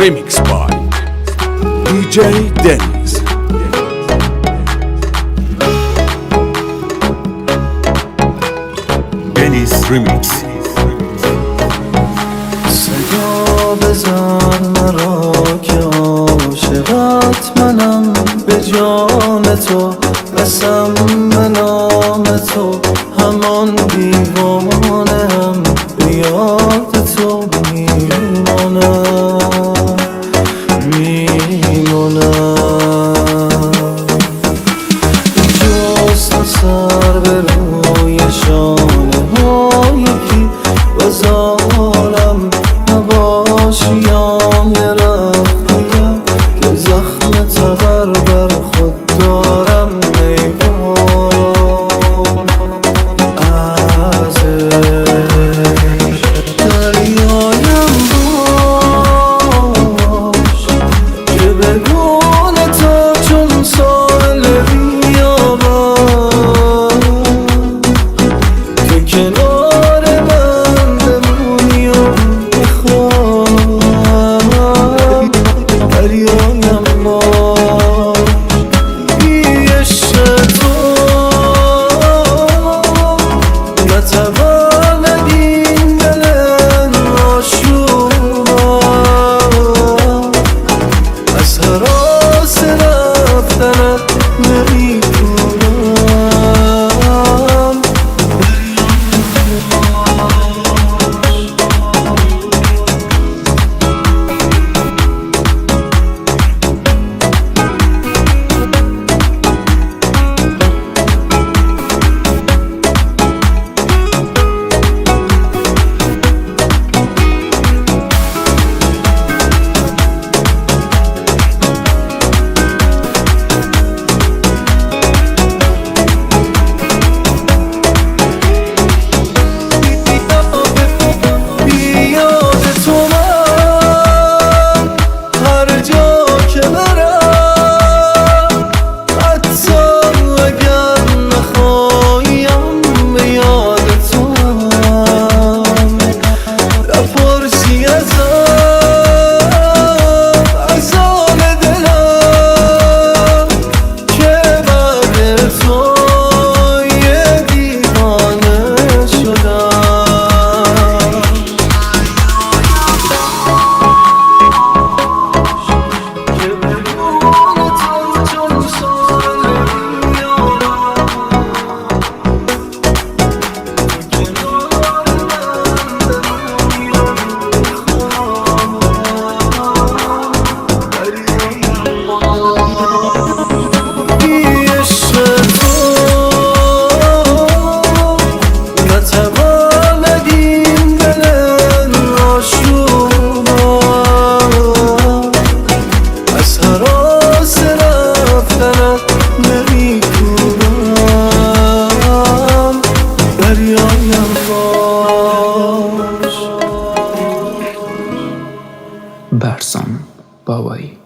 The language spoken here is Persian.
Remix by DJ Dennis. Dennis Remix. صدا بزن مرا که عاشقت منم، به جان تو قسم به نام تو، همان دیوانم به یاد تو میمانم جست سر به روی شانه های کی و ظالم نباشیم یه رفتیم که زخم تبر بر خود دارم میبارم ازش دریایم باش که بگون تا چون سال بیابم که کنار من بمونی و بخوام دریایم باش بی عشق تو نتواند این دل آشوبم از هراس رفتنت نمیتونم برسان بابایی.